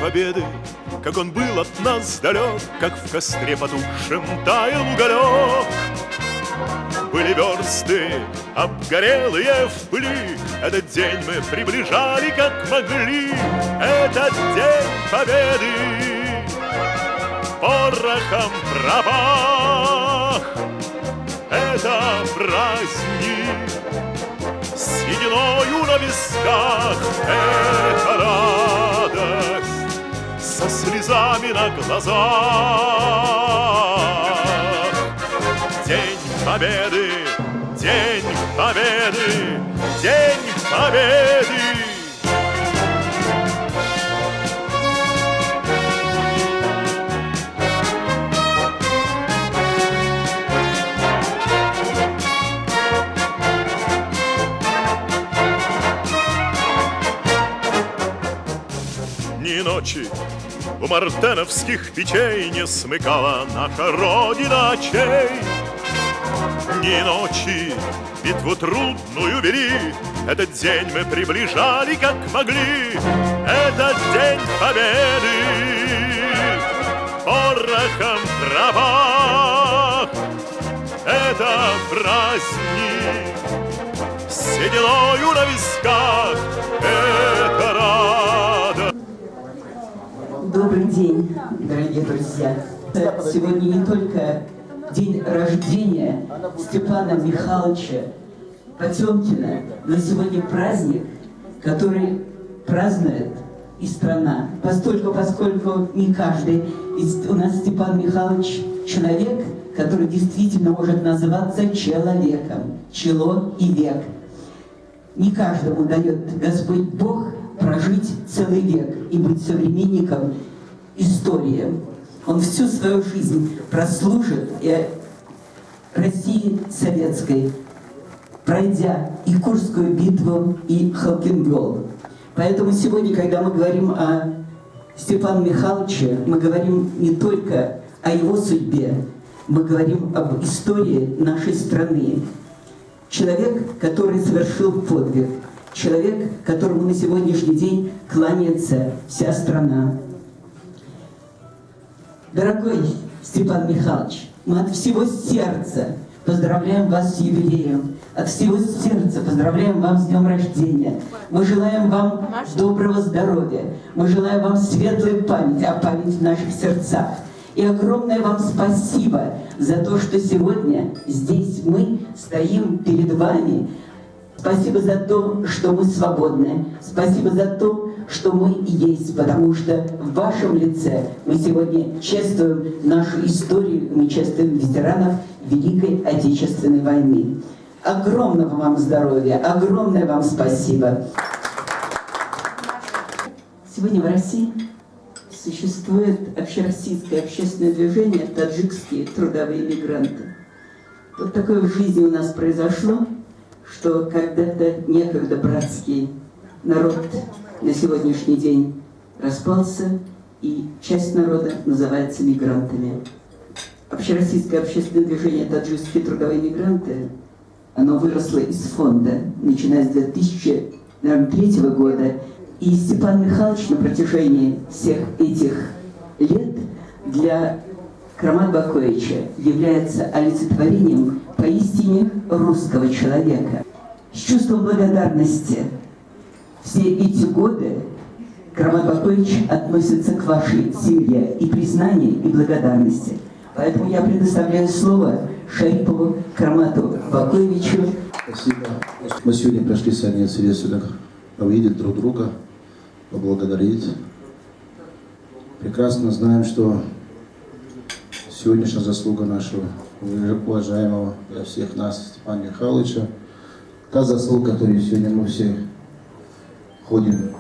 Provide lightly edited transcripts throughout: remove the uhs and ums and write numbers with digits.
победы, как он был от нас далек, как в костре потухшем таял уголек. Были версты обгорелые в пыли, этот день мы приближали как могли. Этот день победы порохом пропах. Это праздник с сединою на висках. Это радость со слезами на глазах. День победы, день победы, день победы. Ни ночи у мартеновских печей не смыкала наша Родина очей. Ни ночи битву трудную вели, этот день мы приближали как могли. Этот день победы порохом пропах. Это праздник с сединою на висках. Это радость. Добрый день, дорогие друзья. Сегодня не только день рождения Степана Михайловича Потемкина, но сегодня праздник, который празднует и страна. Поскольку не каждый у нас Степан Михайлович человек, который действительно может называться человеком. Чело и век. Не каждому дает Господь Бог прожить целый век и быть современником истории. Он всю свою жизнь прослужит и России советской, пройдя и Курскую битву, и Халкингол. Поэтому сегодня, когда мы говорим о Степане Михайловиче, мы говорим не только о его судьбе, мы говорим об истории нашей страны. Человек, который совершил подвиг, человек, которому на сегодняшний день кланяется вся страна. Дорогой Степан Михайлович, мы от всего сердца поздравляем вас с юбилеем, от всего сердца поздравляем вас с днем рождения. Мы желаем вам доброго здоровья, мы желаем вам светлой памяти, а память в наших сердцах. И огромное вам спасибо за то, что сегодня здесь мы стоим перед вами. Спасибо за то, что мы свободны. Спасибо за то, что мы есть, потому что в вашем лице мы сегодня чествуем нашу историю, мы чествуем ветеранов Великой Отечественной войны. Огромного вам здоровья, огромное вам спасибо. Сегодня в России существует общероссийское общественное движение «Таджикские трудовые мигранты». Вот такое в жизни у нас произошло, что когда-то некогда братский народ на сегодняшний день распался, и часть народа называется мигрантами. Общероссийское общественное движение «Таджикские трудовые мигранты», оно выросло из фонда, начиная с 2003 года. И Степан Михайлович на протяжении всех этих лет для Карамат Бакоевича является олицетворением поистине русского человека. С чувством благодарности все эти годы Карамат Бакоевич относится к вашей семье и признания, и благодарности. Поэтому я предоставляю слово Шарипову Карамату Бакоевичу. Спасибо. Мы сегодня пришли с вами сюда увидеть друг друга, поблагодарить. Прекрасно знаем, что сегодняшняя заслуга нашего уважаемого для всех нас Степана Михайловича, та заслуга, которую сегодня мы все ходим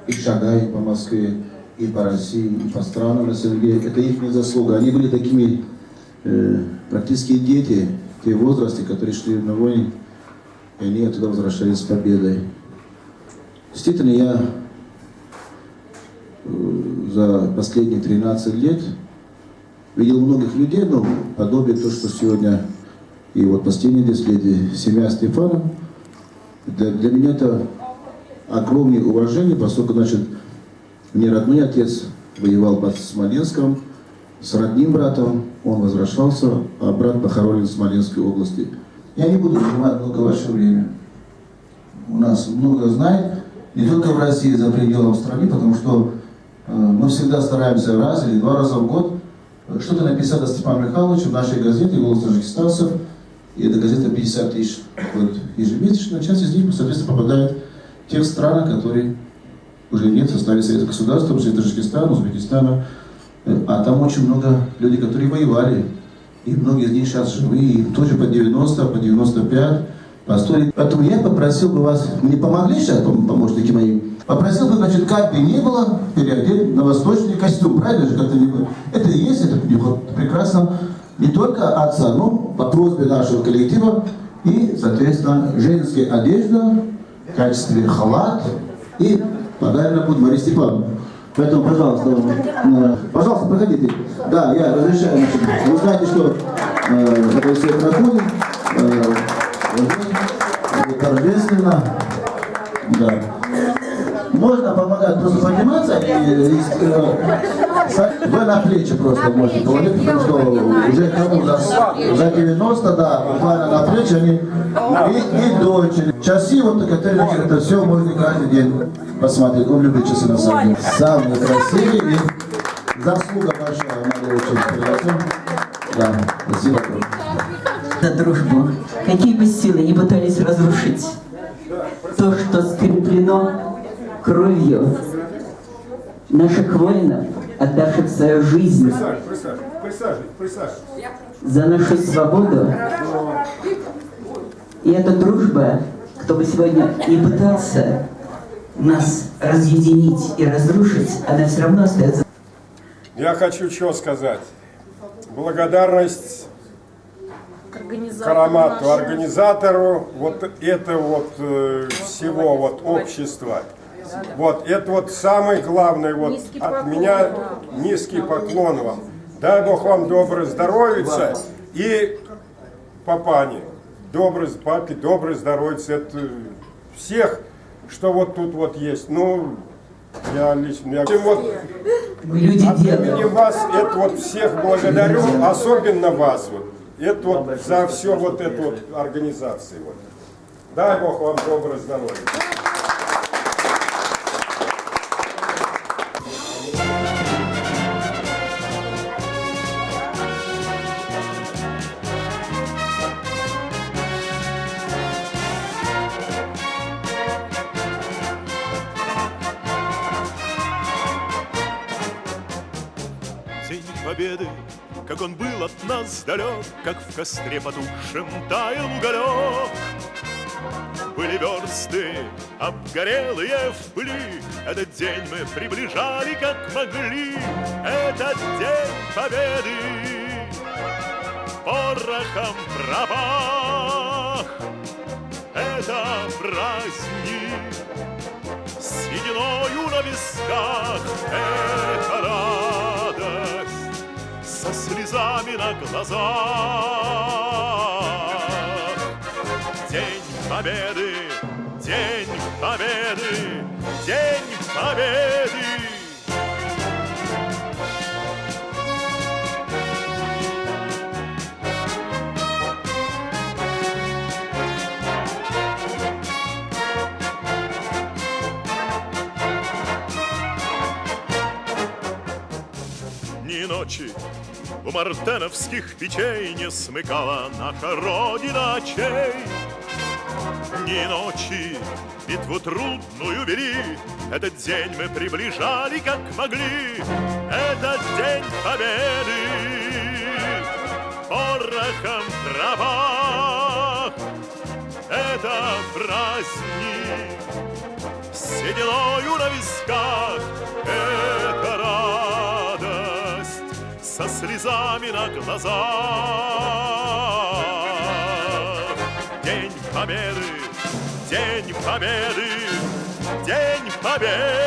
и шагаем по Москве, и по России, и по странам на СНГ, это их заслуга. Они были такими практически дети в те возрасте, которые шли на войны, и они оттуда возвращались с победой. Действительно, я за последние 13 лет видел многих людей, но подобие то, что сегодня и вот последние 10 лет семья Степана, для меня это огромное уважение, поскольку, значит, Мне родной отец воевал под Смоленском с родным братом, он возвращался, а брат похоронен в Смоленской области. Я не буду занимать много ваше время. У нас много знает, не только в России, за пределами страны, потому что мы всегда стараемся раз или два раза в год что-то написать о Степане Михайловиче в нашей газете «Голос таджикистанцев». И эта газета 50 тысяч ежемесячно. Часть из них, соответственно, попадает в тех странах, которые уже нет в составе Советского государства, Таджикистана, Узбекистана. А там очень много людей, которые воевали. И многие из них сейчас живые, и тоже по 90, по 95, по 100. Поэтому я попросил бы вас, мне помогли сейчас помощники мои, попросил бы, значит, как бы ни было, переодеть на восточный костюм, правильно же, как-то не было. Это и есть, это прекрасно. Не только отца, но по просьбе нашего коллектива. И, соответственно, женская одежда в качестве халат. И подарена будет Мария Степановна. Поэтому, пожалуйста, проходите. Да, я разрешаю. Значит, вы знаете, что это все проходит. Торжественно. Да. Можно помогать просто подниматься вы на плечи просто можете положить, потому что уже кому за 90, да, буквально на плечи они и дочери. Часы, вот которые это все можно каждый день посмотреть. Он любит часы на самом деле. Самые красивые и заслуга большая, надо очень. Да, спасибо. За дружбу. Какие бы силы не пытались разрушить то, что скреплено кровью наших воинов, отдавших свою жизнь за нашу свободу. И эта дружба, кто бы сегодня не пытался нас разъединить и разрушить, она все равно остается. Я хочу что сказать. Благодарность Карамату, организатору вот этого вот всего вот общества. Вот это вот самое главное, вот от меня низкий поклон вам. Дай Бог вам доброе здоровья и папане. Папе доброе здоровье. Это всех, что вот тут вот есть. Ну, я лично, вот, мы люди от имени дела. вас, это вот всех благодарю, особенно вас вот. Это вот за все вот эту вот организацию. Вот. Дай Бог вам доброе здоровье. День победы, как он был от нас далек, как в костре потухшем таял уголек. Были версты, обгорелые в пыли, этот день мы приближали, как могли. Этот день победы порохом пропах. Это праздник с сединою на висках. Это радость со слезами на глазах. День победы, день победы, день победы. Ни ночи у мартеновских печей не смыкала наша Родина очей. Ни ночи битву трудную вели, этот день мы приближали, как могли. Этот день победы порохом в травах. Это праздник с сединою на висках. Это радость со слезами на глазах. День победы, день победы, день победы.